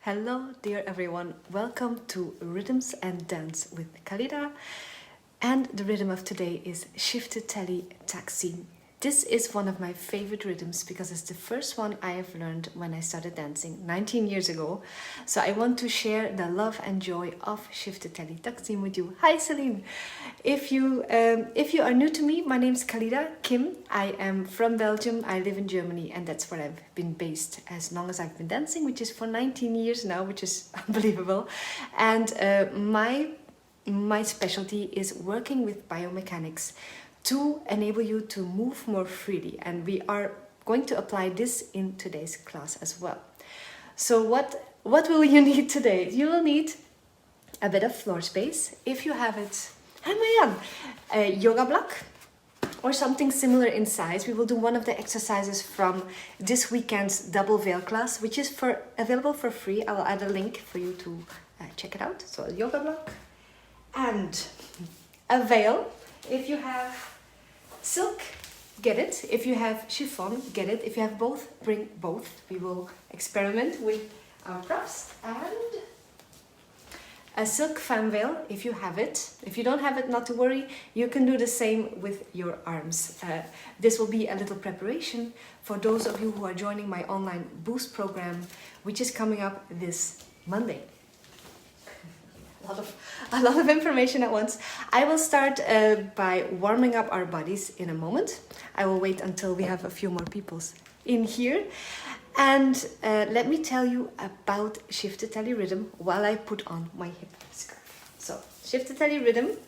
Hello, dear everyone. Welcome to Rhythms and Dance with Khalida. And the rhythm of today is Shifted Telly Taksim. This is one of my favorite rhythms because it's the first one I have learned when I started dancing 19 years ago. So I want to share the love and joy of Shifted Telly Taksim with you. Hi Celine! If you are new to me, my name is Khalida Kim. I am from Belgium. I live in Germany and that's where I've been based as long as I've been dancing, which is for 19 years now, which is unbelievable. And my specialty is working with biomechanics to enable you to move more freely, and we are going to apply this in today's class as well. So what will you need today? You will need a bit of floor space, if you have it. Hi Mayan! A yoga block or something similar in size. We will do one of the exercises from this weekend's double veil class, which is available for free. I will add a link for you to check it out. So a yoga block and a veil. If you have silk, get it. If you have chiffon, get it. If you have both, bring both. We will experiment with our props. And a silk fan veil, if you have it. If you don't have it, not to worry. You can do the same with your arms. This will be a little preparation for those of you who are joining my online boost program, which is coming up this Monday. A lot of information at once. I will start by warming up our bodies in a moment. I will wait until we have a few more people in here. And let me tell you about Shifted Telly Rhythm while I put on my hip scarf. So, Shifted Telly Rhythm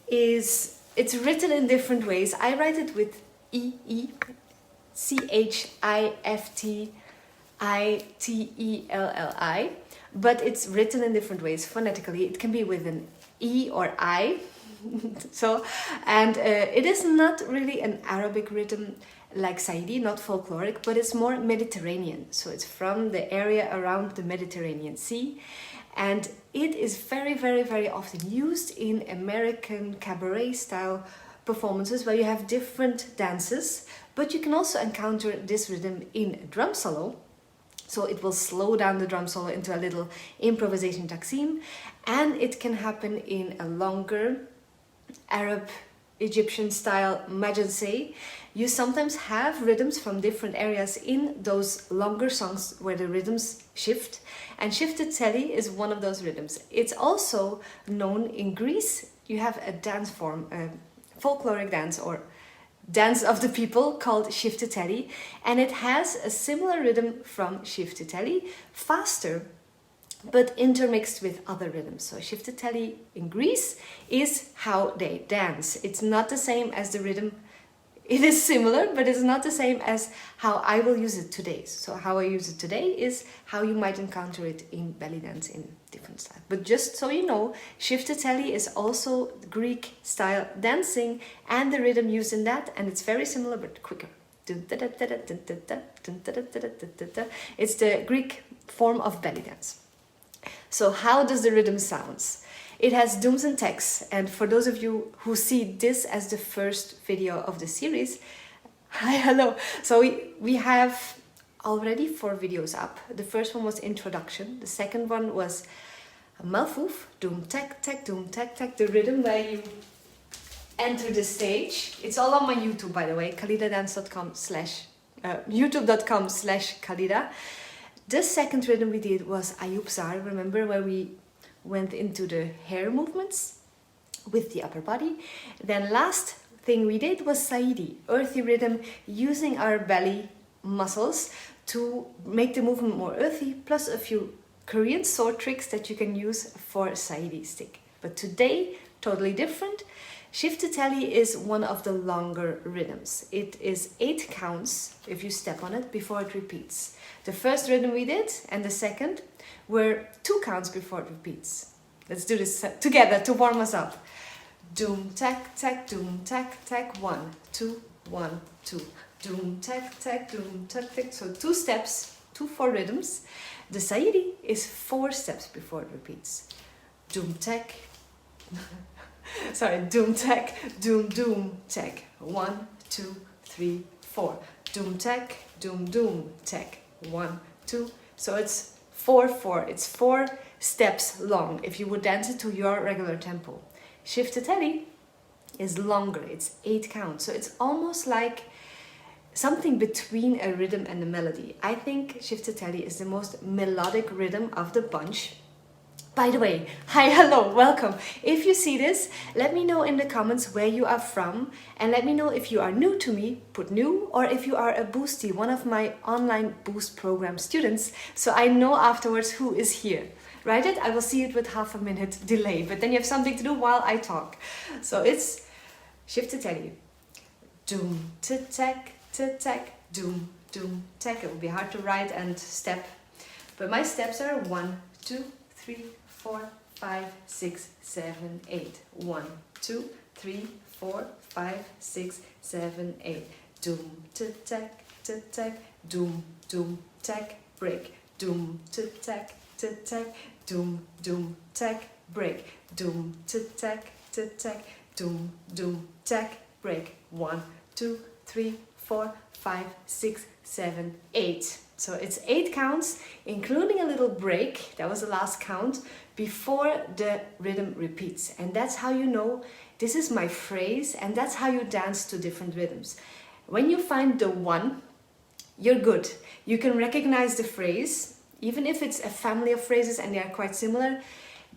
it's written in different ways. I write it with E-E, C-H-I-F-T-I-T-E-L-L-I. But it's written in different ways phonetically. It can be with an E or I. It is not really an Arabic rhythm like Saidi, not folkloric, but it's more Mediterranean. So it's from the area around the Mediterranean Sea. And it is very, very, very often used in American cabaret style performances where you have different dances, but you can also encounter this rhythm in a drum solo. So it will slow down the drum solo into a little improvisation taksim, and it can happen in a longer Arab Egyptian style majanseh. You sometimes have rhythms from different areas in those longer songs where the rhythms shift, and Shifted Telly is one of those rhythms. It's also known in Greece. You have a dance form, a folkloric dance or dance of the people called Shifted Telly, and it has a similar rhythm from Shifted Telly, faster but intermixed with other rhythms. So Shifted Telly in Greece is how they dance. It's not the same as the rhythm. It is similar, but it's not the same as how I will use it today. So how I use it today is how you might encounter it in belly dance in different styles. But just so you know, Shifted Telly is also Greek style dancing and the rhythm used in that, and it's very similar but quicker. It's the Greek form of belly dance. So how does the rhythm sound? It has dooms and texts, and for those of you who see this as the first video of the series, hi, hello. So we have already 4 videos up. The first one was introduction. The second one was a malfouf, doom tek tek, doom tek tek, the rhythm where you enter the stage. It's all on my YouTube, by the way, youtube.com/Khalida. The second rhythm we did was Ayub Zar, remember, where we went into the hair movements with the upper body. Then last thing we did was Saidi, earthy rhythm, using our belly muscles to make the movement more earthy, plus a few Korean sword tricks that you can use for Saidi stick. But today, totally different. Shifted Telly is one of the longer rhythms. It is 8 counts if you step on it before it repeats. The first rhythm we did and the second were 2 counts before it repeats. Let's do this together to warm us up. Doom tack tack, doom tack tack, 1 2 1 2. Doom tack tack, doom tack tack. So 2 steps, 2 4 rhythms. The Saidi is 4 steps before it repeats. Doom tack. Sorry, doom tack, doom doom tack. 1 2 3 4. Doom tack, doom doom tack. 1 2. So it's 4/4. It's 4 steps long if you would dance it to your regular tempo. Shiftatelli is longer, it's 8 counts. So it's almost like something between a rhythm and a melody. I think Shiftatelli is the most melodic rhythm of the bunch. By the way, hi, hello, welcome. If you see this, let me know in the comments where you are from, and let me know if you are new to me, put new, or if you are a Boostie, one of my online Boost program students, so I know afterwards who is here. Write it, I will see it with half a minute delay, but then you have something to do while I talk. So it's Shiftatelli. Doom, to-tack, doom, doom, tack. It will be hard to write and step, but my steps are 1, 2, 3, 4, 5, 6, 7, 8. 1, 2, 3, 4, 5, 6, 7, 8. Doom, to-tack, doom, doom, tack, break. Doom, to-tack, doom, doom, tack, break. Doom, to-tack, doom, doom, tack, break. 1, 2, 3, 4, 5, 6, 7, 8. So it's 8 counts, including a little break, that was the last count, before the rhythm repeats. And that's how you know this is my phrase, and that's how you dance to different rhythms. When you find the one, you're good. You can recognize the phrase, even if it's a family of phrases and they are quite similar.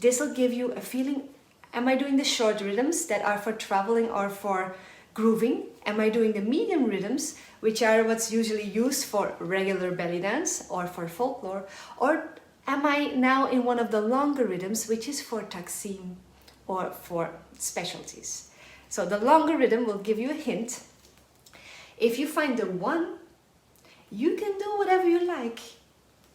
This will give you a feeling, am I doing the short rhythms that are for traveling or for grooving? Am I doing the medium rhythms, which are what's usually used for regular belly dance or for folklore? Or am I now in one of the longer rhythms, which is for taksim or for specialties? So the longer rhythm will give you a hint. If you find the one, you can do whatever you like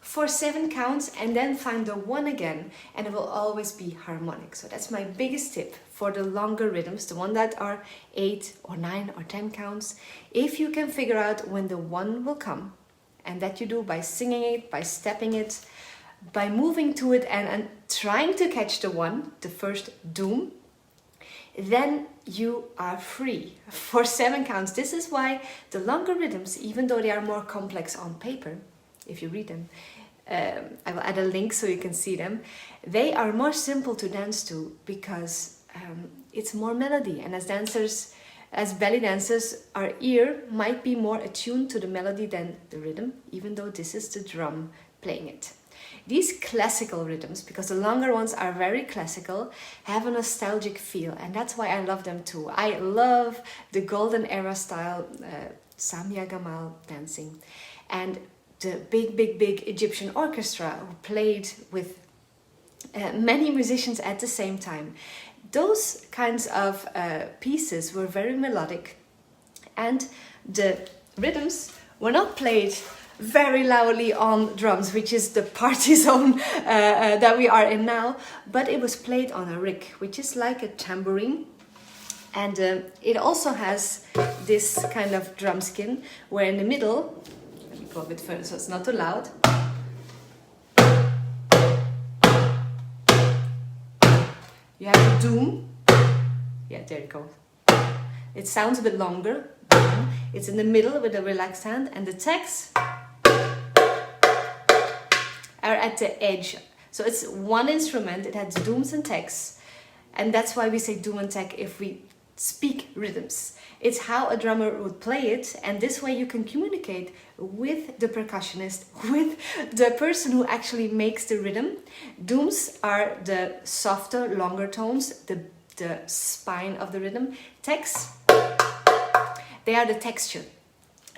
for 7 counts and then find the one again, and it will always be harmonic. So that's my biggest tip for the longer rhythms, the one that are 8 or 9 or 10 counts. If you can figure out when the one will come, and that you do by singing it, by stepping it, by moving to it and trying to catch the one, the first doom, then you are free for 7 counts. This is why the longer rhythms, even though they are more complex on paper, if you read them, I will add a link so you can see them, they are more simple to dance to because it's more melody. And as dancers, as belly dancers, our ear might be more attuned to the melody than the rhythm, even though this is the drum playing it. These classical rhythms, because the longer ones are very classical, have a nostalgic feel, and that's why I love them too. I love the golden era style Samia Gamal dancing, and the big Egyptian orchestra who played with many musicians at the same time. Those kinds of pieces were very melodic, and the rhythms were not played very loudly on drums, which is the party zone that we are in now, but it was played on a rick, which is like a tambourine. And it also has this kind of drum skin where in the middle, let me go a bit further so it's not too loud, you have the doom. Yeah, there you go. It sounds a bit longer. It's in the middle with a relaxed hand, and the tacks are at the edge. So it's one instrument, it has dooms and tacks, and that's why we say doom and tack if we speak rhythms. It's how a drummer would play it, and this way you can communicate with the percussionist, with the person who actually makes the rhythm. Dooms are the softer, longer tones, the spine of the rhythm. Tacks, they are the texture.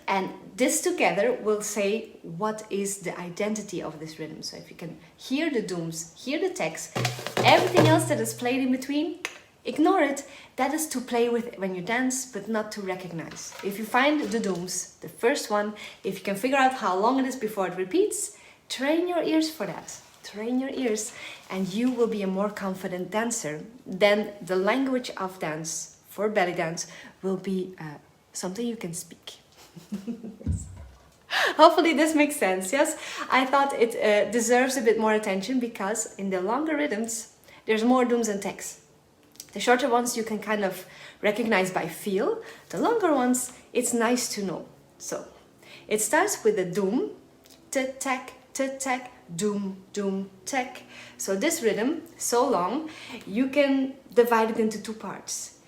And this together will say what is the identity of this rhythm. So if you can hear the dooms, hear the tacks, everything else that is played in between, ignore it. That is to play with when you dance, but not to recognize. If you find the dooms, the first one, if you can figure out how long it is before it repeats, train your ears for that. Train your ears, and you will be a more confident dancer. Then the language of dance for belly dance will be something you can speak. Yes. Hopefully this makes sense. Yes, I thought it deserves a bit more attention because in the longer rhythms there's more dooms and tacks. The shorter ones you can kind of recognize by feel. The longer ones, it's nice to know. So it starts with a doom, tack, doom, doom, tack. So this rhythm, so long, you can divide it into 2 parts.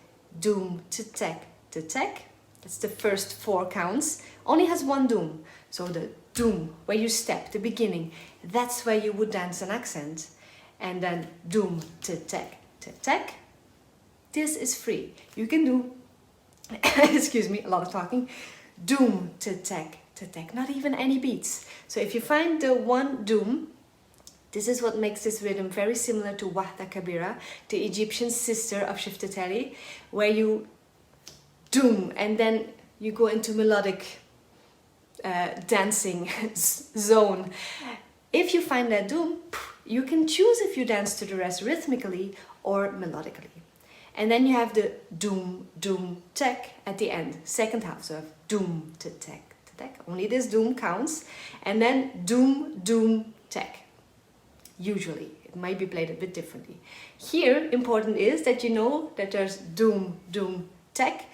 Doom to tack to tack. That's the first 4 counts. Only has 1 doom. So the doom, where you step, the beginning, that's where you would dance an accent. And then doom to tack to tack. This is free. You can do, excuse me, a lot of talking, doom to tack, not even any beats. So if you find the 1 doom, this is what makes this rhythm very similar to Wahda Kabira, the Egyptian sister of Shiftateli, where you doom and then you go into melodic dancing zone. If you find that doom, you can choose if you dance to the rest rhythmically or melodically. And then you have the doom, doom, tack at the end, second half. So doom to tack. Only this doom counts. And then doom, doom, tack. Usually, it might be played a bit differently. Here, important is that you know that there's doom, doom, tack,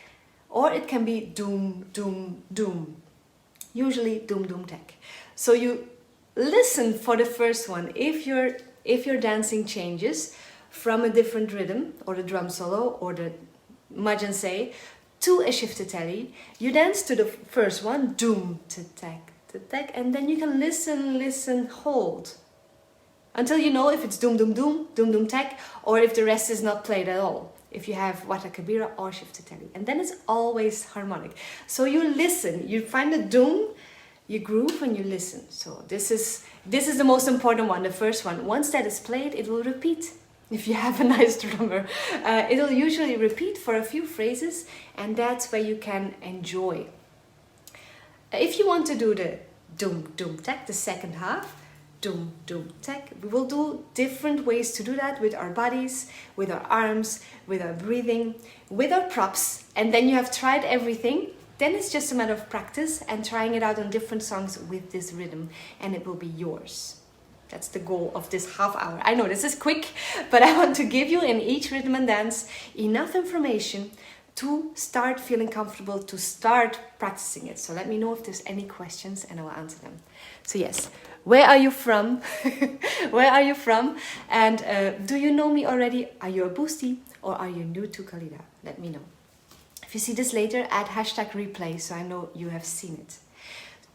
or it can be doom, doom, doom. Usually doom, doom, tack. So you listen for the first one. If your dancing changes from a different rhythm, or the drum solo, or the Majansei, to a Shiftateli, you dance to the first one, doom, to tack, and then you can listen, hold, until you know if it's doom, doom, doom, doom, doom, tack, or if the rest is not played at all, if you have Wahda Kabira or Shiftateli. And then it's always harmonic. So you listen, you find the doom, you groove and you listen. So this is the most important one, the first one. Once that is played, it will repeat. If you have a nice drummer, it'll usually repeat for a few phrases, and that's where you can enjoy. If you want to do the doom, doom, tack, the second half, doom, doom, tack, we will do different ways to do that with our bodies, with our arms, with our breathing, with our props. And then you have tried everything. Then it's just a matter of practice and trying it out on different songs with this rhythm, and it will be yours. That's the goal of this half hour. I know this is quick, but I want to give you in each rhythm and dance enough information to start feeling comfortable, to start practicing it. So let me know if there's any questions and I will answer them. So yes, where are you from? Where are you from? And do you know me already? Are you a boosty or are you new to Kalida? Let me know. If you see this later, add hashtag replay so I know you have seen it.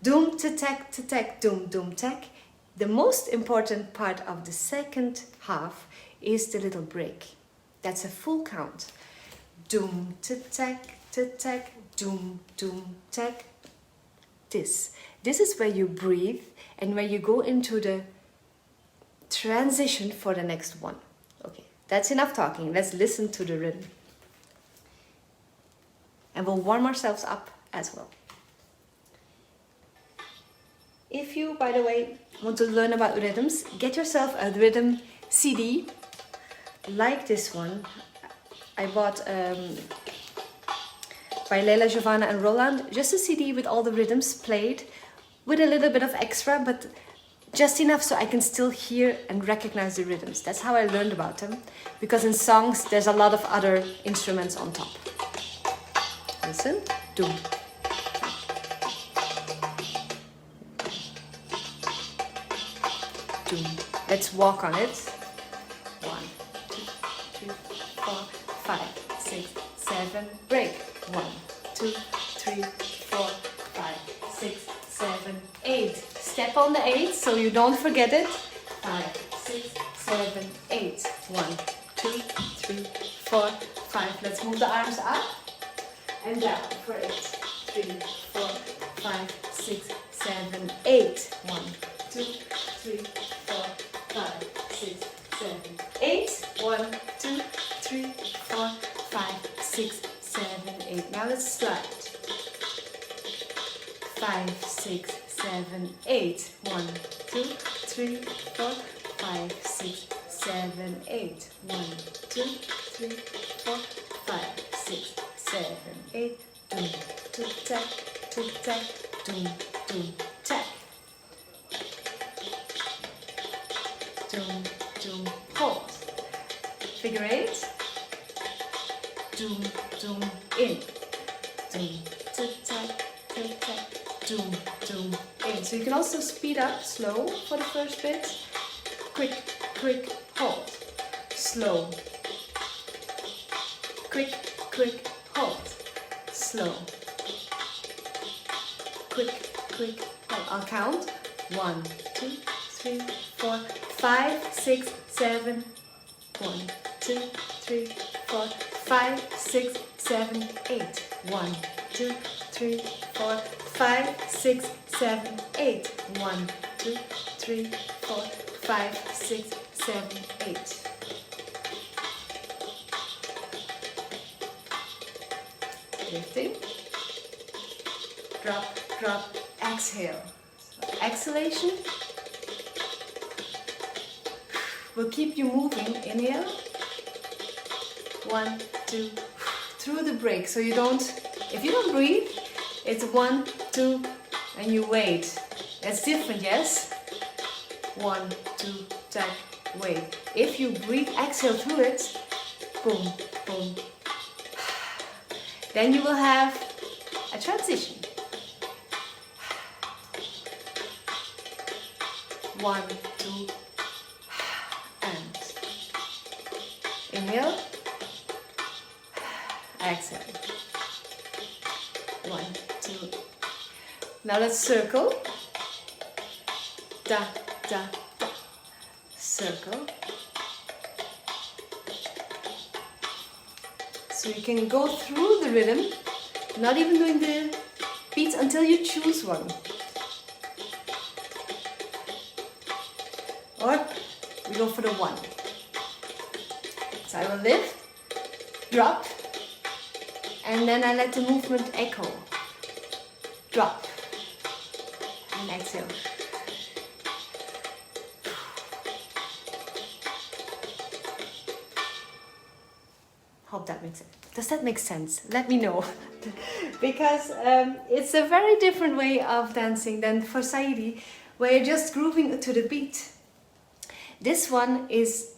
Doom to tack, doom, doom, tack. The most important part of the second half is the little break. That's a full count. Doom to tack, doom, doom, tack. This is where you breathe and where you go into the transition for the next one. Okay, that's enough talking. Let's listen to the rhythm. And we'll warm ourselves up as well. If you, by the way, want to learn about rhythms, get yourself a rhythm CD like this one. I bought by Leila, Giovanna and Roland, just a CD with all the rhythms played with a little bit of extra, but just enough so I can still hear and recognize the rhythms. That's how I learned about them, because in songs there's a lot of other instruments on top. Listen, doom. Doom. Let's walk on it. 1, 2, 3, 4, 5, 6, 7, break. 1, 2, 3, 4, 5, 6, 7, 8. Step on the 8 so you don't forget it. 5, 6, 7, 8. 1, 2, 3, 4, 5. Let's move the arms up and down for 8. 3, 4, 5, 6, 7, 8. 1, 2, 3, 4, 5, 6, 7, 8. 1, 2, 3, 4, 5, 6, 7, 8. Now let's slide. 5, 6, 7, 8. 1, 2, 3, 4, 5, 6, 7, 8. 1, 2, 3, 4, 5, 6, 7, 8. Doom, doom, tack, doom, tack, doom, doom, tack. Doom, doom, hold. Figure 8. Doom, doom, in. Doom, tack, tack, doom, doom, 8. So you can also speed up, slow for the first bit. Quick, quick, hold. Slow. Quick, quick, hold. Slow. Quick, quick, hold. I'll count. 1, 2, 3, 4, 5, 6, 7. 1, 2, 3, 4, 5, 6, 7, 8. 1, 2, 3, 4, 5, 6, 7, 8. 1, 2, 3, 4, 5, 6, 7, 8. Lifting. Drop, drop, exhale. So exhalation will keep you moving. Inhale. 1, 2, through the break. So you don't, if you don't breathe, it's 1, 2, and you wait. That's different, yes? 1, 2, tap, wait. If you breathe, exhale through it, boom, boom. Then you will have a transition. 1, 2, and inhale, exhale. 1, 2. Now let's circle. Da, da, da. Circle. So you can go through the rhythm, not even doing the beats until you choose one. Or we go for the 1. So I will lift, drop, and then I let the movement echo. Drop, and exhale. Hope that makes sense. Does that make sense? Let me know. Because it's a very different way of dancing than for Saidi, where you're just grooving to the beat. This one is,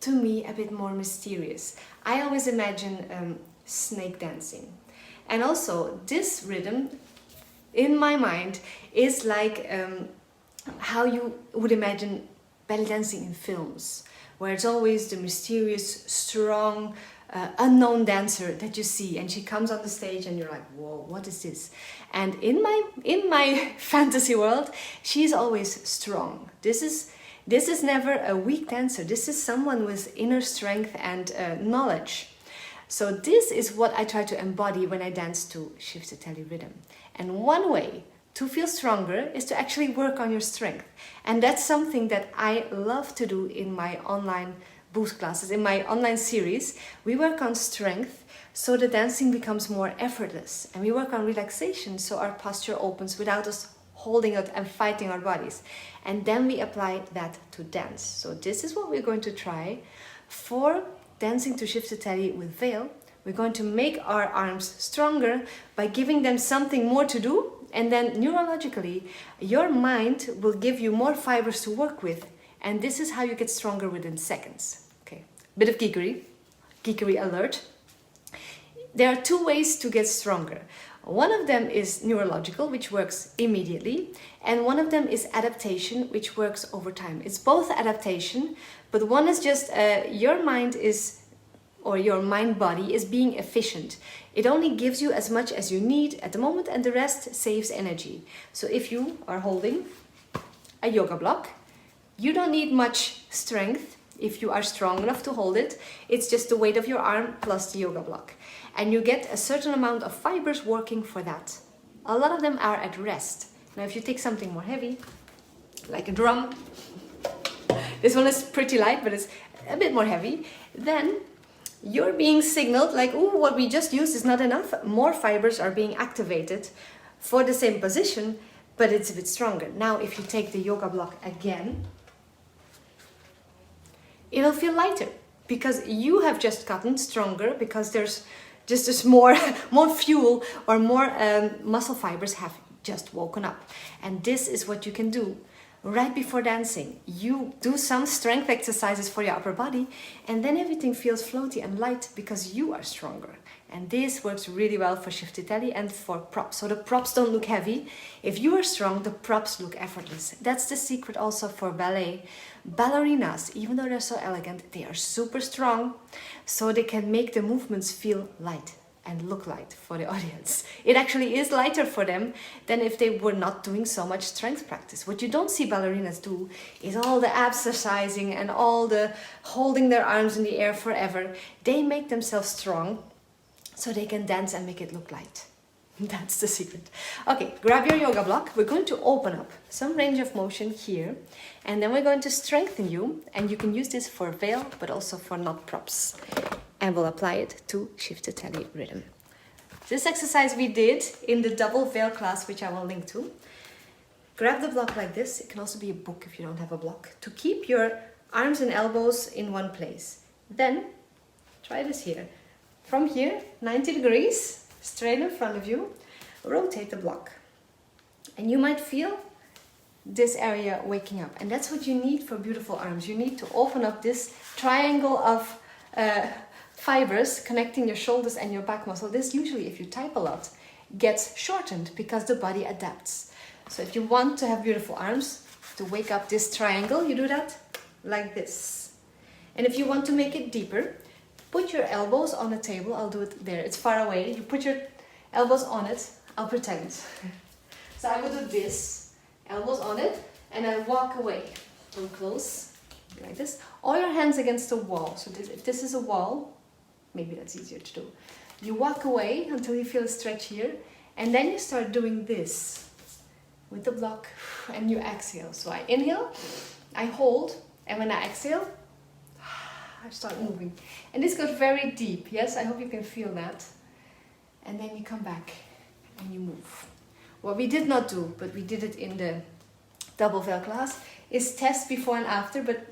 to me, a bit more mysterious. I always imagine snake dancing. And also, this rhythm, in my mind, is like how you would imagine belly dancing in films, where it's always the mysterious, strong, unknown dancer that you see, and she comes on the stage and you're like, whoa, what is this? And in my fantasy world, she's always strong. This is never a weak dancer. This is someone with inner strength and knowledge. So this is what I try to embody when I dance to Shiftatelli rhythm. And one way to feel stronger is to actually work on your strength. And that's something that I love to do in my online boost classes. In my online series, we work on strength so the dancing becomes more effortless. And we work on relaxation so our posture opens without us holding it and fighting our bodies. And then we apply that to dance. So this is what we're going to try for dancing to Shiftatelli with veil. We're going to make our arms stronger by giving them something more to do, and then neurologically your mind will give you more fibers to work with, and this is how you get stronger within seconds. Okay, bit of geekery alert. There are 2 ways to get stronger. One of them is neurological, which works immediately, and one of them is adaptation, which works over time. It's both adaptation, but one is just your mind is, or your mind body is being efficient. It only gives you as much as you need at the moment, and the rest saves energy. So if you are holding a yoga block, you don't need much strength if you are strong enough to hold it. It's just the weight of your arm plus the yoga block. And you get a certain amount of fibers working for that. A lot of them are at rest. Now if you take something more heavy, like a drum, this one is pretty light, but it's a bit more heavy, then you're being signaled like, oh, what we just used is not enough. More fibers are being activated for the same position, but it's a bit stronger. Now, if you take the yoga block again, it'll feel lighter because you have just gotten stronger, because there's just more fuel, or more muscle fibers have just woken up. And this is what you can do right before dancing. You do some strength exercises for your upper body, and then everything feels floaty and light because you are stronger. And this works really well for Shiftitelli and for props. So the props don't look heavy. If you are strong, the props look effortless. That's the secret also for ballet. Ballerinas, even though they're so elegant, they are super strong, so they can make the movements feel light and look light for the audience. It actually is lighter for them than if they were not doing so much strength practice. What you don't see ballerinas do is all the exercising and all the holding their arms in the air forever. They make themselves strong so they can dance and make it look light. That's the secret. Okay, grab your yoga block. We're going to open up some range of motion here, and then we're going to strengthen you, and you can use this for veil, but also for knot props. And we'll apply it to Shiftitelli rhythm. This exercise we did in the double veil class, which I will link to. Grab the block like this. It can also be a book if you don't have a block, to keep your arms and elbows in one place. Then try this here. From here, 90 degrees, straight in front of you, rotate the block. And you might feel this area waking up. And that's what you need for beautiful arms. You need to open up this triangle of fibers connecting your shoulders and your back muscle. This usually, if you type a lot, gets shortened because the body adapts. So if you want to have beautiful arms, to wake up this triangle, you do that like this. And if you want to make it deeper, put your elbows on the table. I'll do it there. It's far away. You put your elbows on it. I'll pretend. So I will do this, elbows on it, and I walk away. Come close, like this. All your hands against the wall. So if this is a wall, maybe that's easier to do. You walk away until you feel a stretch here, and then you start doing this with the block, and you exhale. So I inhale, I hold, and when I exhale, I start moving. And this goes very deep, yes? I hope you can feel that. And then you come back and you move. What we did not do, but we did it in the double veil class, is test before and after, but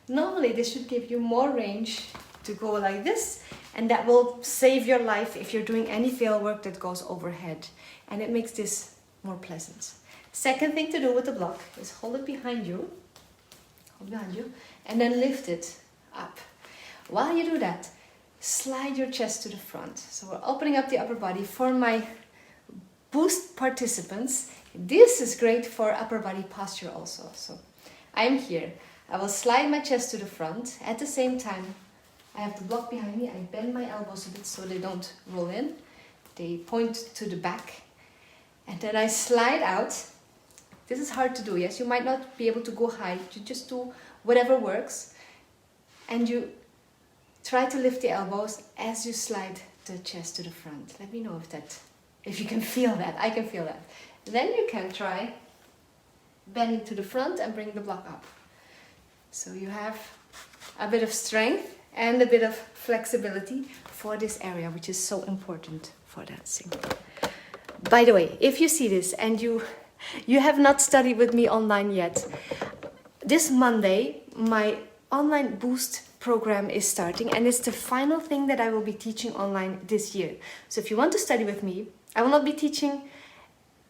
normally this should give you more range to go like this, and that will save your life if you're doing any veil work that goes overhead, and it makes this more pleasant. Second thing to do with the block is hold it behind you, and then lift it up. While you do that, slide your chest to the front. So we're opening up the upper body. For my boost participants, this is great for upper body posture also. So I'm here. I will slide my chest to the front. At the same time, I have the block behind me. I bend my elbows a bit so they don't roll in. They point to the back. And then I slide out. This is hard to do, yes? You might not be able to go high. You just do whatever works. And you try to lift the elbows as you slide the chest to the front. Let me know if you can feel that. I can feel that. Then you can try bending to the front and bring the block up. So you have a bit of strength and a bit of flexibility for this area, which is so important for dancing. By the way, if you see this and you have not studied with me online yet, this Monday, my online boost program is starting, and it's the final thing that I will be teaching online this year. So if you want to study with me, I will not be teaching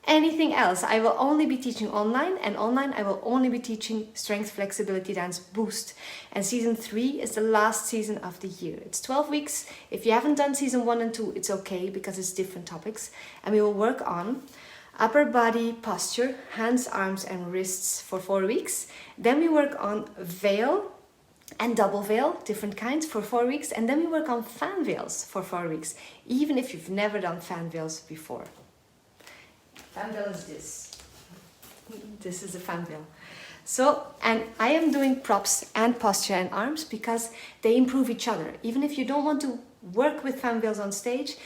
anything else. I will only be teaching online, and online I will only be teaching Strength Flexibility Dance Boost. And season 3 is the last season of the year. It's 12 weeks. If you haven't done season 1 and 2, it's okay because it's different topics. And we will work on upper body posture, hands, arms and wrists for 4 weeks. Then we work on veil and double veil, different kinds, for 4 weeks. And then we work on fan veils for 4 weeks, even if you've never done fan veils before. Fan veil is this. This is a fan veil. So, and I am doing props and posture and arms because they improve each other. Even if you don't want to work with fan veils on stage,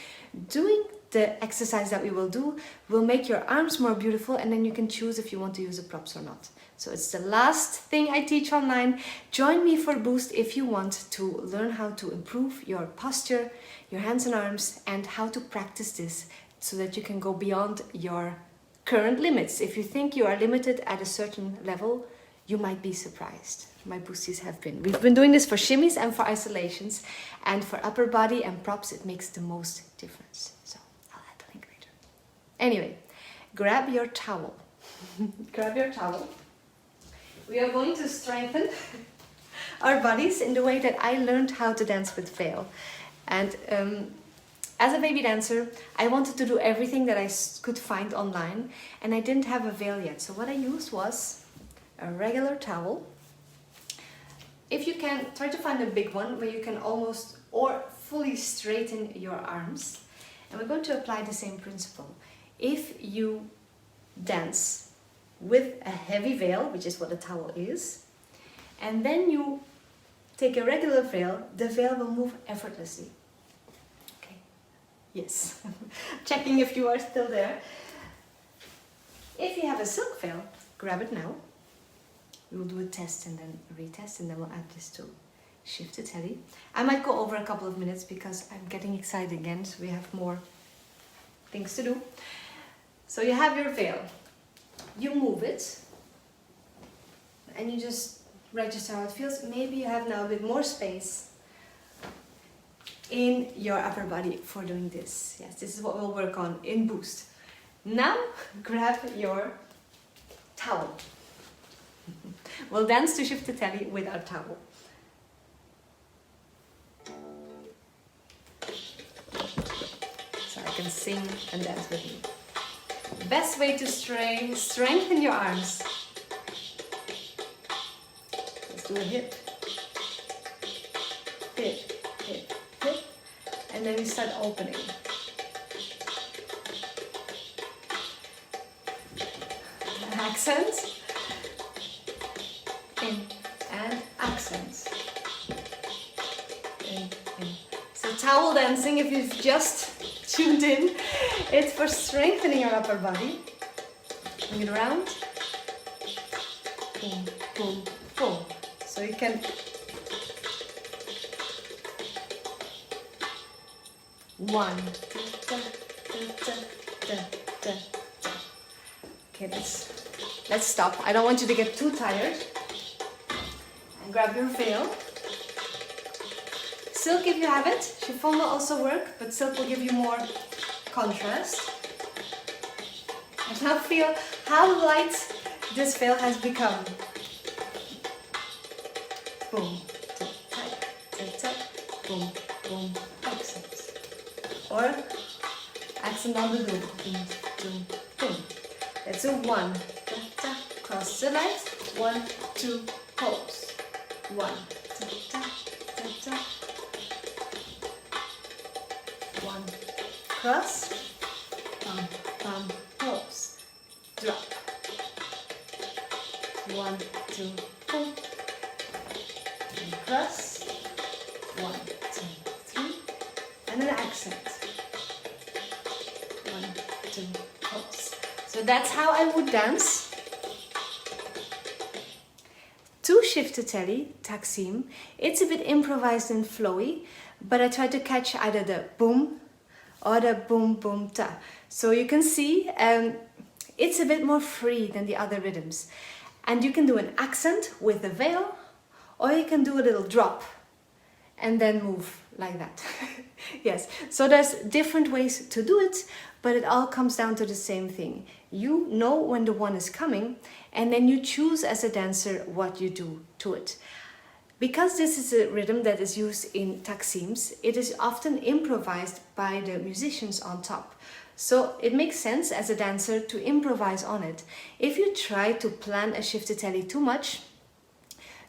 doing the exercise that we will do will make your arms more beautiful, and then you can choose if you want to use the props or not. So it's the last thing I teach online. Join me for Boost if you want to learn how to improve your posture, your hands and arms, and how to practice this so that you can go beyond your current limits. If you think you are limited at a certain level, you might be surprised. My boosties have been. We've been doing this for shimmies and for isolations, and for upper body and props it makes the most difference. So I'll add the link later. Anyway, grab your towel. Grab your towel. We are going to strengthen our bodies in the way that I learned how to dance with veil. And as a baby dancer, I wanted to do everything that I could find online, and I didn't have a veil yet. So what I used was a regular towel. If you can, try to find a big one where you can almost or fully straighten your arms. And we're going to apply the same principle. If you dance with a heavy veil, which is what a towel is, and then you take a regular veil, the veil will move effortlessly. Okay, yes. Checking if you are still there. If you have a silk veil, grab it now. We will do a test and then retest, and then we'll add this to Shift to Telly. I might go over a couple of minutes because I'm getting excited again, so we have more things to do. So you have your veil. You move it, and you just register how it feels. Maybe you have now a bit more space in your upper body for doing this. Yes, this is what we'll work on in Boost. Now, grab your towel. We'll dance to Shift to Telly with our towel. So I can sing and dance with you. Best way to strengthen your arms. Let's do a hip, hip, hip, hip, and then we start opening. Accents. In and accents. In. So towel dancing, if you've just tuned in, it's for strengthening your upper body. Bring it around. Boom, boom, boom. So you can one. Da, da, da, da, da. Okay, let's stop. I don't want you to get too tired. And grab your veil. Silk if you have it. Chiffon will also work, but silk will give you more contrast. And now feel how light this veil has become. Boom, tap, tap, tap, boom, boom, accents. Or accent on the boom, boom, boom, boom. Let's do one, da, da, cross the legs, 1, 2, pose. 1, da, da, da, da. 1, cross, bum, bum, pose, drop. 1, 2, boom, and cross. 1, 2, 3, and then accent. 1, 2, pose. So that's how I would dance. To Shift to Telly, Taksim, it's a bit improvised and flowy, but I try to catch either the boom or the boom boom ta. So you can see it's a bit more free than the other rhythms. And you can do an accent with a veil, or you can do a little drop and then move like that. Yes, so there's different ways to do it, but it all comes down to the same thing. You know when the one is coming, and then you choose as a dancer what you do to it. Because this is a rhythm that is used in Taksims, it is often improvised by the musicians on top. So it makes sense as a dancer to improvise on it. If you try to plan a Shift to Telly too much,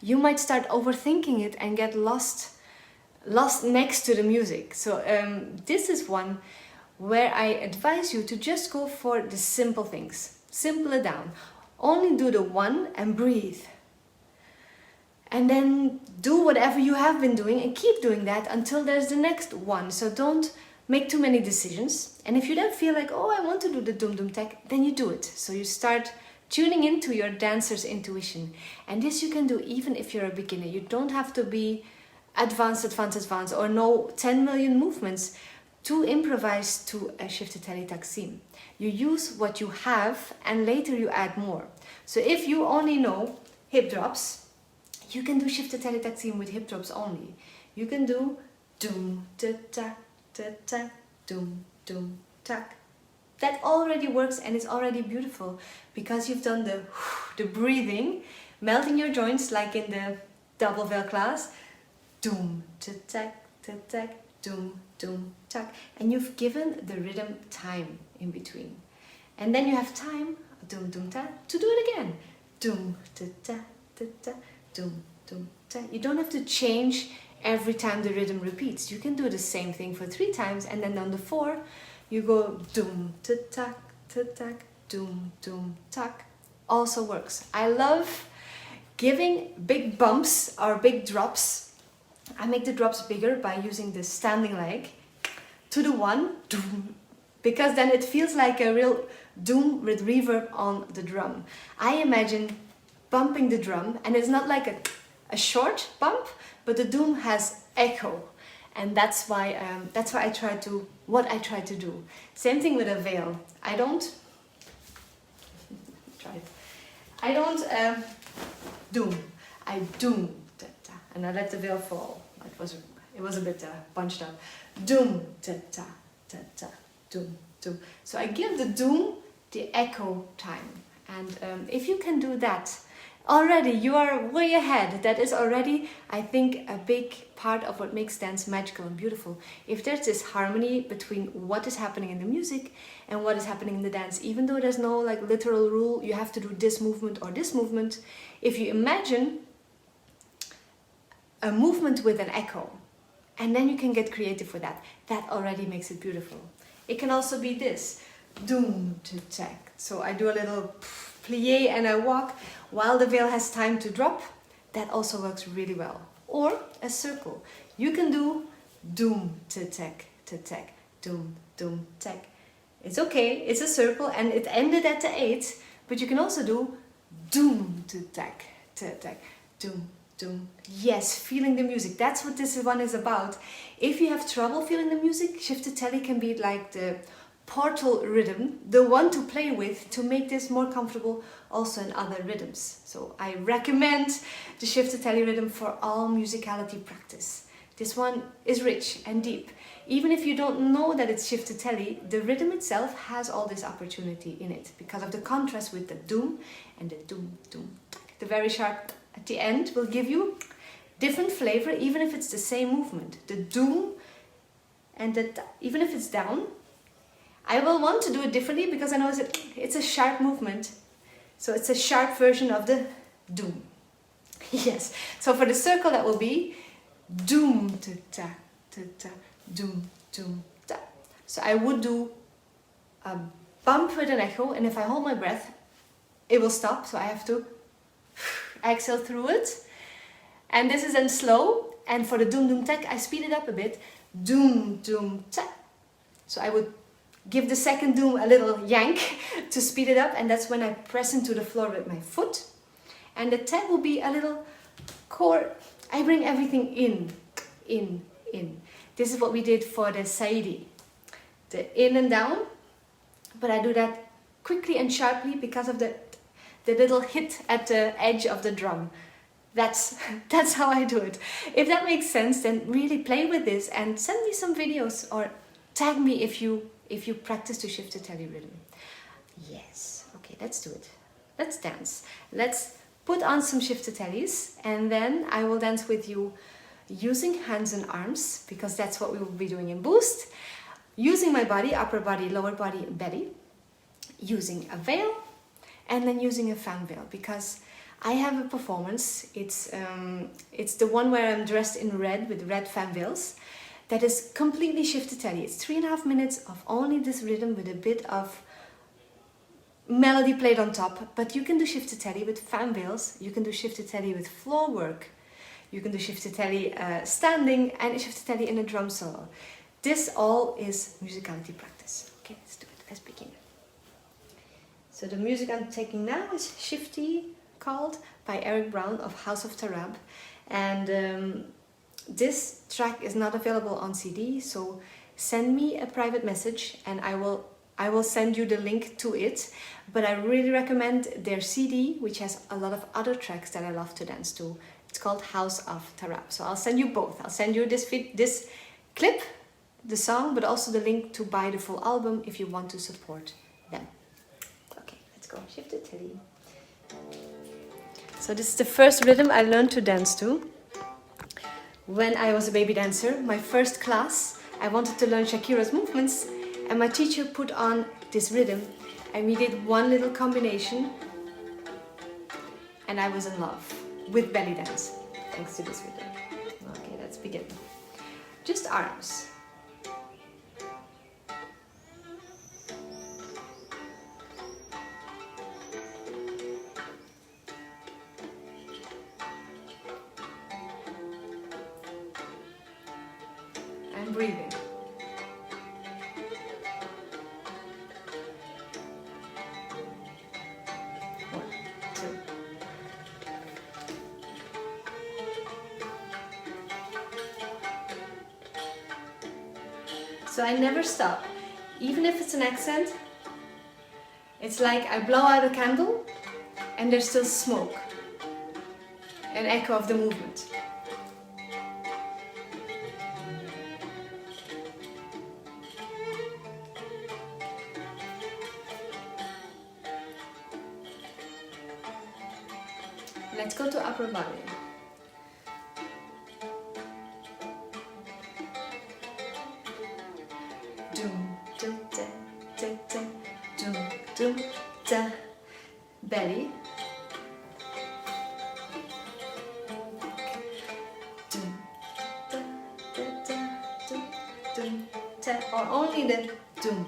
you might start overthinking it and get lost next to the music. So this is one where I advise you to just go for the simple things. Simple it down. Only do the one and breathe. And then do whatever you have been doing and keep doing that until there's the next one. So don't make too many decisions. And if you then feel like, oh, I want to do the Dum Dum Tech, then you do it. So you start tuning into your dancer's intuition. And this you can do even if you're a beginner. You don't have to be advanced or know 10 million movements to improvise to a Shift to Telly Taksim. You use what you have and later you add more. So if you only know hip drops, you can do Shift to Telly Taksim with hip drops only. You can do doom ta ta ta ta doom doom tak. That already works and it's already beautiful because you've done the breathing, melting your joints like in the double veil class. Doom ta tak ta tak doom dum, tak. And you've given the rhythm time in between. And then you have time, dum, dum, ta, to do it again. Dum, ta, ta, ta, ta, dum, dum, ta. You don't have to change every time the rhythm repeats. You can do the same thing for 3 times, and then on the 4, you go dum, ta, tak, dum, dum, tak. Also works. I love giving big bumps or big drops. I make the drops bigger by using the standing leg to the 1, doom, because then it feels like a real doom with reverb on the drum. I imagine bumping the drum, and it's not like a short bump, but the doom has echo, and that's why I try to do. Same thing with a veil. I don't doom. I doom, ta, ta, and I let the veil fall. It was a bit bunched up. Doom, ta, ta, ta, ta, doom, doom. So I give the doom the echo time, and if you can do that, already you are way ahead. That is already, I think, a big part of what makes dance magical and beautiful. If there's this harmony between what is happening in the music and what is happening in the dance, even though there's no like literal rule, you have to do this movement or this movement. If you imagine a movement with an echo, and then you can get creative with that, that already makes it beautiful. It can also be this, doom to tack. So I do a little plie and I walk while the veil has time to drop. That also works really well. Or a circle. You can do doom to tack, doom, doom, tack. It's okay, it's a circle and it ended at the 8, but you can also do doom to tack, doom, doom. Yes, feeling the music. That's what this one is about. If you have trouble feeling the music, Shifter-Telly can be like the portal rhythm, the one to play with to make this more comfortable also in other rhythms. So I recommend the Shifter-Telly rhythm for all musicality practice. This one is rich and deep. Even if you don't know that it's Shifter-Telly, the rhythm itself has all this opportunity in it because of the contrast with the doom and the doom, doom. The very sharp at the end will give you different flavor, even if it's the same movement. The doom and the even if it's down, I will want to do it differently because I know it's a sharp movement. So it's a sharp version of the doom. Yes. So for the circle that will be doom ta ta ta doom doom ta. So I would do a bump with an echo, and if I hold my breath, it will stop. So I have to exhale through it. And this is then slow. And for the doom doom tak, I speed it up a bit. Doom doom ta. So I would give the second doom a little yank to speed it up, and that's when I press into the floor with my foot. And the tap will be a little core. I bring everything in. This is what we did for the Saidi. The in and down, but I do that quickly and sharply because of the little hit at the edge of the drum. That's how I do it. If that makes sense, then really play with this and send me some videos or tag me if you practice to Shifter-Telly rhythm. Yes, okay, let's do it. Let's dance. Let's put on some Shifter-Tellys, and then I will dance with you using hands and arms, because that's what we will be doing in Boost. Using my body, upper body, lower body, belly. Using a veil, and then using a fan veil, because I have a performance. It's the one where I'm dressed in red with red fan veils. That is completely Shifter-Telly. It's 3.5 minutes of only this rhythm with a bit of melody played on top. But you can do Shifter-Telly with fan veils. You can do Shifter-Telly with floor work. You can do Shifter-Telly standing, and Shifter-Telly in a drum solo. This all is musicality practice. Okay, let's do it. Let's begin. So the music I'm taking now is Shifty, called by Eric Brown of House of Tarab. And this track is not available on CD, so send me a private message and I will send you the link to it. But I really recommend their CD, which has a lot of other tracks that I love to dance to. It's called House of Tarab. So I'll send you both. I'll send you this clip, the song, but also the link to buy the full album if you want to support them. Okay, let's go. Shifter-Telly. So this is the first rhythm I learned to dance to when I was a baby dancer. My first class I wanted to learn Shakira's movements, and my teacher put on this rhythm, and we did one little combination, and I was in love with belly dance thanks to this rhythm. Okay, let's begin. Just arms. And breathing. So I never stop, even if it's an accent. It's like I blow out a candle and there's still smoke, an echo of the movement. Let's go to upper body. Belly. Or only the dum.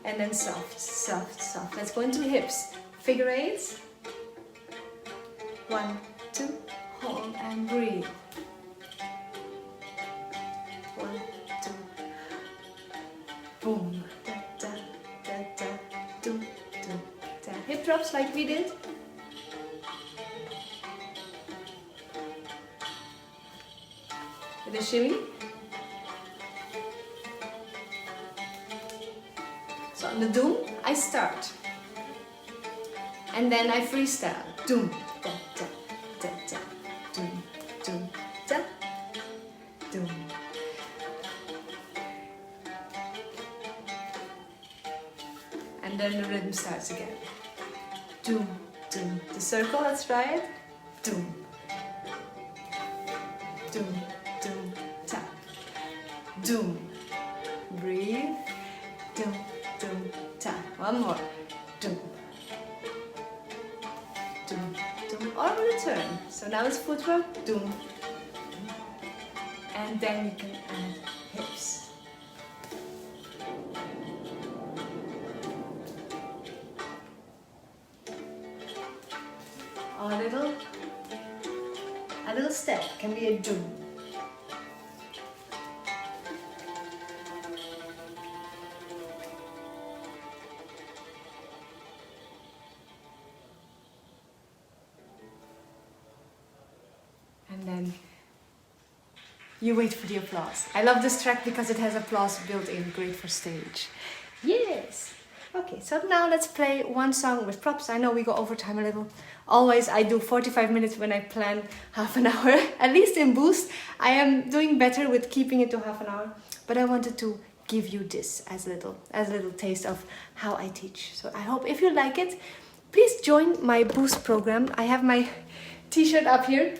And then soft, soft, soft. Let's go into hips. Figure eights. 1, 2, hold and breathe. 1, 2, boom. Da, da, da, da, dum, dum, da. Hip drops like we did. With a shimmy. So on the doom, I start. And then I freestyle. Doom, da, da, da, da, doom, doom, da, doom. And then the rhythm starts again. Doom, doom. The circle, let's try it. Doom, doom, doom, tap. Doom. Breathe. Doom, doom, tap. One more. Doom. Doom, doom. Or return. So now it's footwork. Doom. And then you can add hips. Or a little step can be a doom. And then you wait for the applause. I love this track because it has applause built in, great for stage. Yes! Okay, so now let's play one song with props. I know we go over time a little. Always I do 45 minutes when I plan half an hour. At least in Boost, I am doing better with keeping it to half an hour. But I wanted to give you this as a little taste of how I teach. So I hope if you like it, please join my Boost program. I have my t-shirt up here.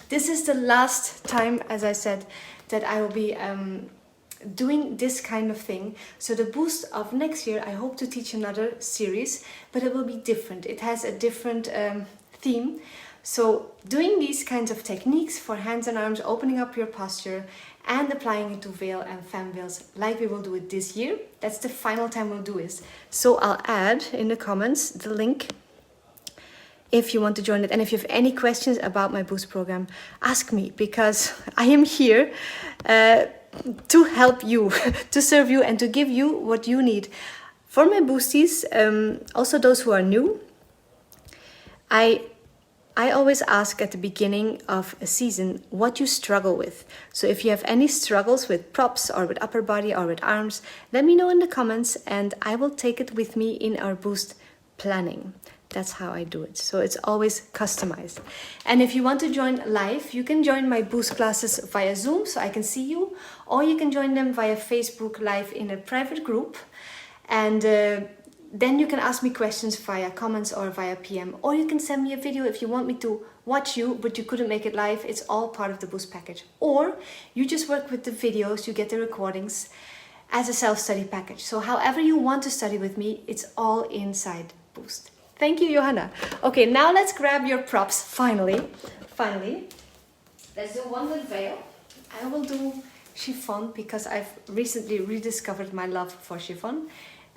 This is the last time, as I said, that I will be doing this kind of thing. So the Boost of next year, I hope to teach another series, but it will be different. It has a different theme. So doing these kinds of techniques for hands and arms, opening up your posture and applying it to veil and fan veils like we will do it this year. That's the final time we'll do it. So I'll add in the comments the link if you want to join it. And if you have any questions about my Boost program, ask me, because I am here to help you, to serve you and to give you what you need. For my Boosties, also those who are new, I always ask at the beginning of a season what you struggle with. So if you have any struggles with props or with upper body or with arms, let me know in the comments and I will take it with me in our Boost planning. That's how I do it. So it's always customized. And if you want to join live, you can join my Boost classes via Zoom so I can see you, or you can join them via Facebook Live in a private group. And then you can ask me questions via comments or via PM, or you can send me a video if you want me to watch you, but you couldn't make it live. It's all part of the Boost package. Or you just work with the videos, you get the recordings as a self-study package. So however you want to study with me, it's all inside Boost. Thank you, Johanna. Okay, now let's grab your props, finally. Let's do one with veil. I will do chiffon because I've recently rediscovered my love for chiffon.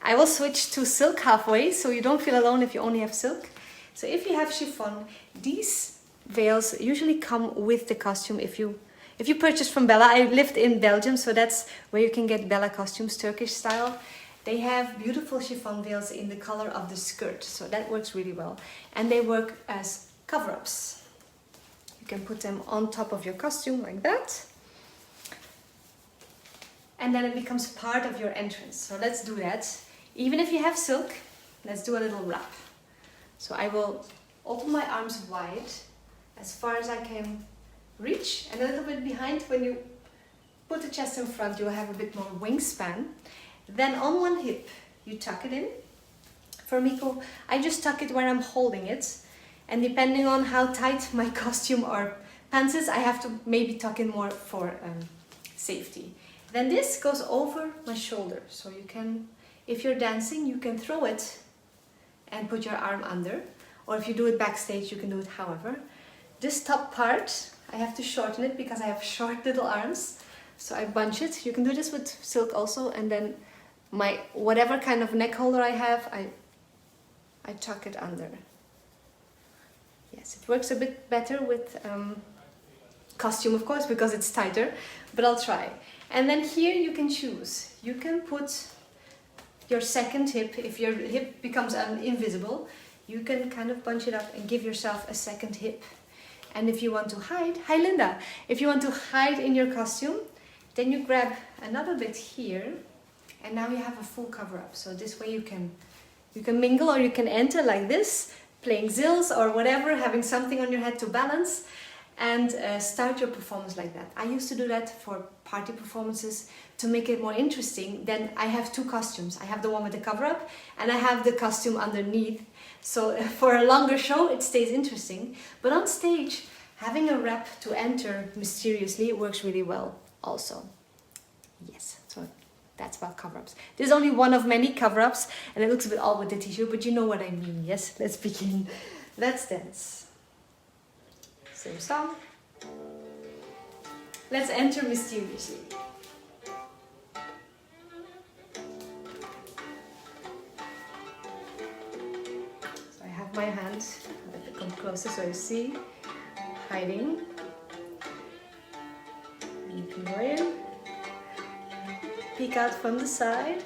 I will switch to silk halfway, so you don't feel alone if you only have silk. So if you have chiffon, these veils usually come with the costume. If you purchase from Bella, I lived in Belgium, so that's where you can get Bella costumes, Turkish style. They have beautiful chiffon veils in the color of the skirt, so that works really well. And they work as cover-ups. You can put them on top of your costume like that. And then it becomes part of your entrance. So let's do that. Even if you have silk, let's do a little wrap. So I will open my arms wide as far as I can reach, and a little bit behind. When you put the chest in front, you'll have a bit more wingspan. Then on one hip, you tuck it in. For Miko, I just tuck it where I'm holding it. And depending on how tight my costume or pants is, I have to maybe tuck in more for safety. Then this goes over my shoulder. So you can, if you're dancing, you can throw it and put your arm under. Or if you do it backstage, you can do it however. This top part, I have to shorten it because I have short little arms. So I bunch it. You can do this with silk also. And then my whatever kind of neck holder I have, I tuck it under. Yes, it works a bit better with costume, of course, because it's tighter, but I'll try. And then here you can choose. You can put your second hip. If your hip becomes invisible, you can kind of bunch it up and give yourself a second hip. And if you want to hide, hi Linda, if you want to hide in your costume, then you grab another bit here, and now you have a full cover up. So this way you can mingle, or you can enter like this, playing zills or whatever, having something on your head to balance, and start your performance like that. I used to do that for party performances to make it more interesting. Then I have two costumes. I have the one with the cover up, and I have the costume underneath. So for a longer show, it stays interesting. But on stage, having a wrap to enter mysteriously works really well also. Yes, so that's about cover-ups. There's only one of many cover-ups, and it looks a bit odd with the t-shirt, but you know what I mean. Yes, let's begin. Let's dance. Same song. Let's enter mysteriously. So I have my hand, let it come closer so you see. Hiding. And you can go in. Peek out from the side.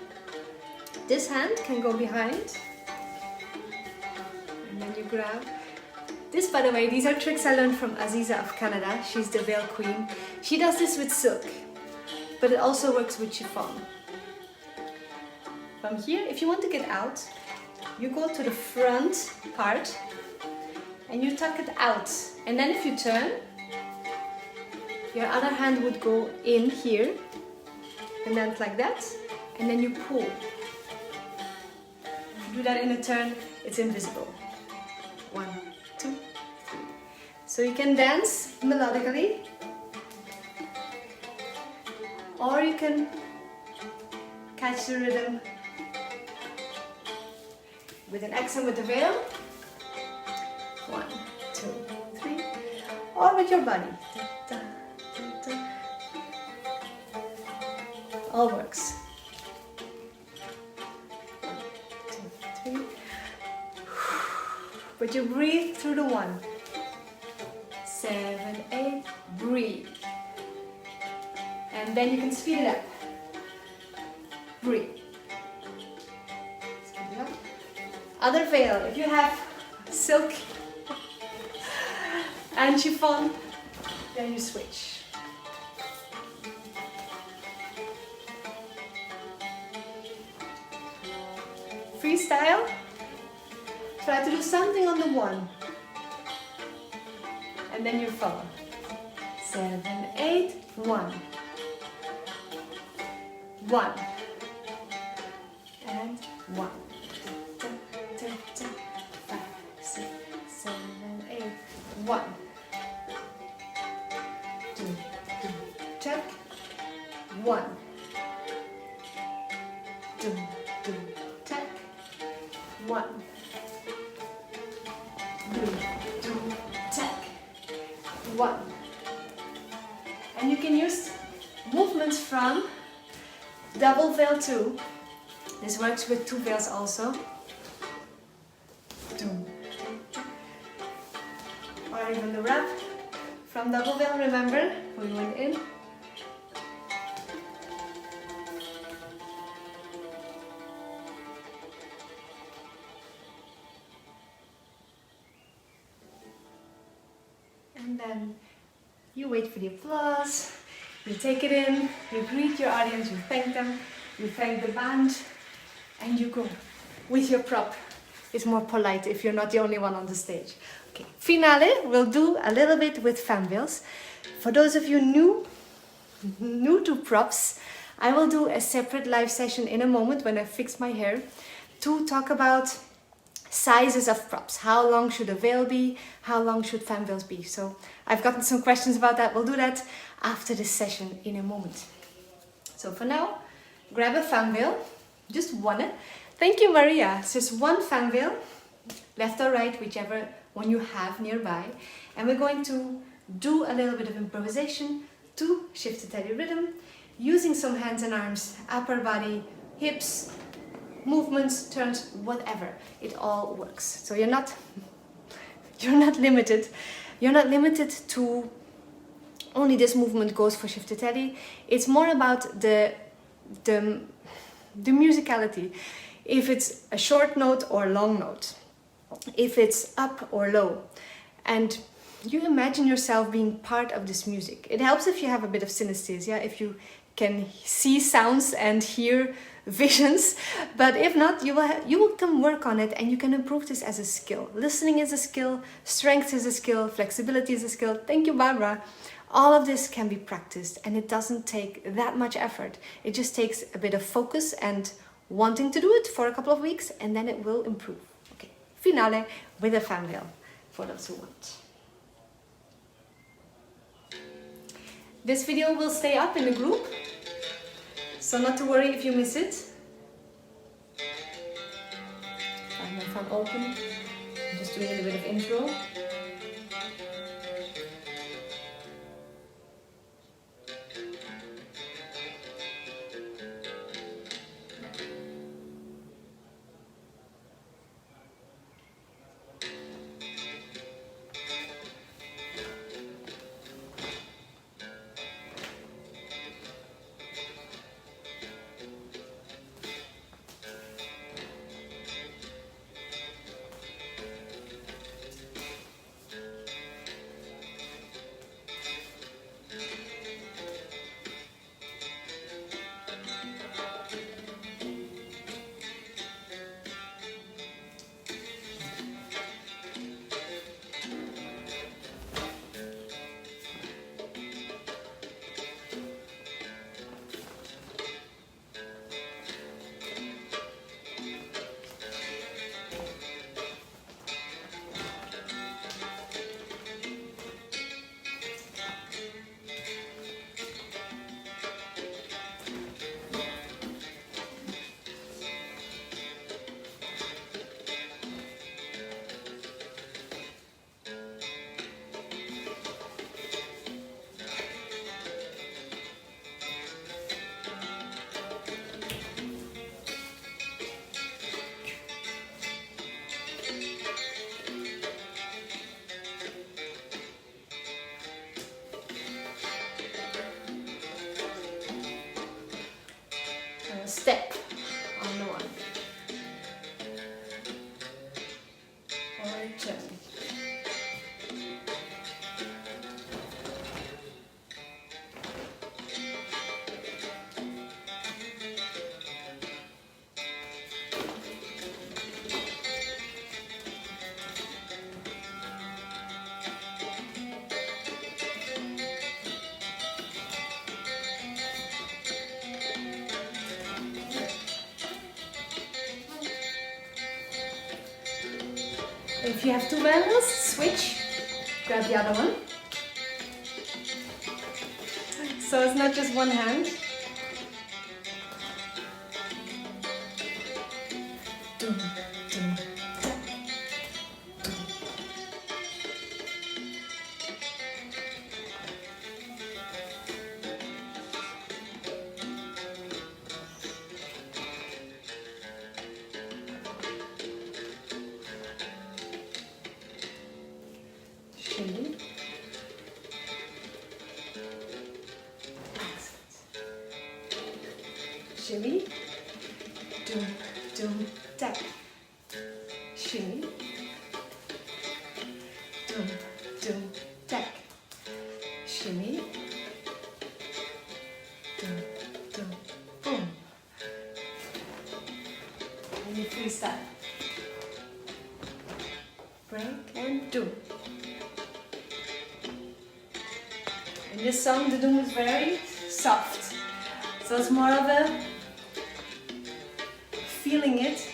This hand can go behind. And then you grab. This, by the way, these are tricks I learned from Aziza of Canada. She's the veil queen. She does this with silk, but it also works with chiffon. From here, if you want to get out, you go to the front part and you tuck it out. And then if you turn, your other hand would go in here, and then like that, and then you pull. If you do that in a turn, it's invisible. 1, 2, 3. So you can dance melodically, or you can catch the rhythm with an accent with the veil. 1, 2, 3, or with your body. All works. 1, 2, 3. But you breathe through the 1. 7, 8, breathe. And then you can speed it up. Breathe. Speed it up. Other veil, if you have silk and chiffon, then you switch. Freestyle. Try to do something on the 1. And then you follow. 7, 8, 1. 1. And 1. 2, 2, check. 1, 2, 2, check. 1, 2, 2, check. 1. And you can use movements from double veil too. This works with 2 veils also. 2. Or even the wrap from double veil, remember? We went in. And then you wait for the applause, you take it in, you greet your audience, you thank them, you thank the band, and you go with your prop. It's more polite if you're not the only one on the stage. Okay, finale, we'll do a little bit with fan veils. For those of you new to props, I will do a separate live session in a moment when I fix my hair to talk about sizes of props. How long should a veil be? How long should fan veils be? So I've gotten some questions about that. We'll do that after this session in a moment. So for now, grab a fan veil, just one. Thank you, Maria. It's just one fan veil, left or right, whichever one you have nearby. And we're going to do a little bit of improvisation to Shift to Teddy rhythm, using some hands and arms, upper body, hips, movements, turns, whatever. It all works. So you're not limited. You're not limited to only this movement goes for Shift to Teddy. It's more about the musicality. If it's a short note or long note, if it's up or low, and you imagine yourself being part of this music. It helps if you have a bit of synesthesia, if you can see sounds and hear visions, but if not, you can work on it and you can improve this as a skill. Listening is a skill, strength is a skill, flexibility is a skill. Thank you, Barbara. All of this can be practiced and it doesn't take that much effort. It just takes a bit of focus and wanting to do it for a couple of weeks, and then it will improve. Okay, finale with a fan veil for those who want. This video will stay up in the group, so not to worry if you miss it. I have my phone open. I'm just doing a little bit of intro. Step on the one. Or turn. If you have two veils, switch, grab the other one. So it's not just one hand. Dum, dum, tac. Shimmy. Shimmy. Dum, dum, tac. Shimmy. Dum, dum, tac. Shimmy. Dum, dum, boom. And you freestyle. Break and do. In this song, the doom is very soft. So it's more of a feeling it,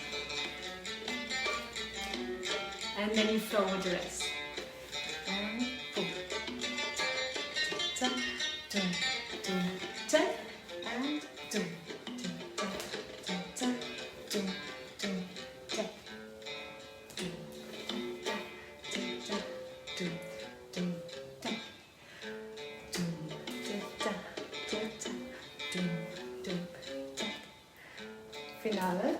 and then you flow with the rest. And boom. Ta, dum, dum, ta, and dum, dum, ta, dum, ta, dum, dum, ta, dum, ta, ta, dum, dum, ta, dum, ta, ta, dum, dum, ta. Finale.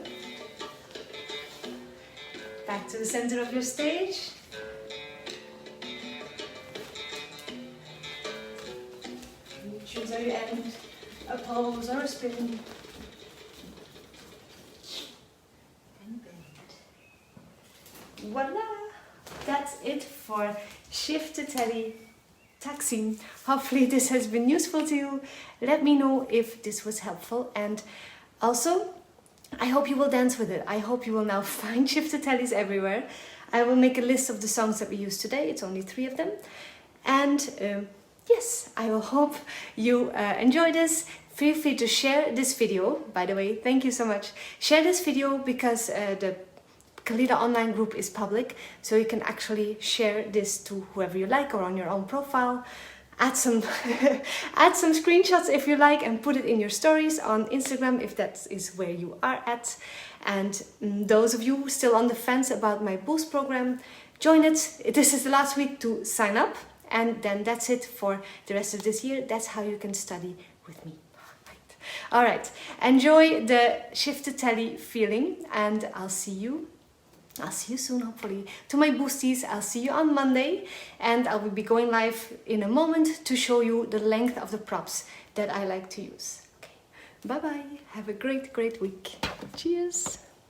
Back to the center of your stage. You choose how you end a pose or a spin. And bend. Voila! That's it for Shift to Telly Taksim. Hopefully this has been useful to you. Let me know if this was helpful, and also I hope you will dance with it. I hope you will now find Shift to Tellys everywhere. I will make a list of the songs that we used today. It's only 3 of them. And yes, I will hope you enjoy this. Feel free to share this video. By the way, thank you so much. Share this video because the Kalida online group is public, so you can actually share this to whoever you like or on your own profile. Add some add some screenshots if you like and put it in your stories on Instagram if that is where you are at. And those of you still on the fence about my Boost program, join it. This is the last week to sign up, and then that's it for the rest of this year. That's how you can study with me. All right, enjoy the Shift to Telly feeling, and I'll see you soon, hopefully. To my boosties, I'll see you on Monday, and I will be going live in a moment to show you the length of the props that I like to use. Okay, bye-bye. Have a great, great week. Cheers.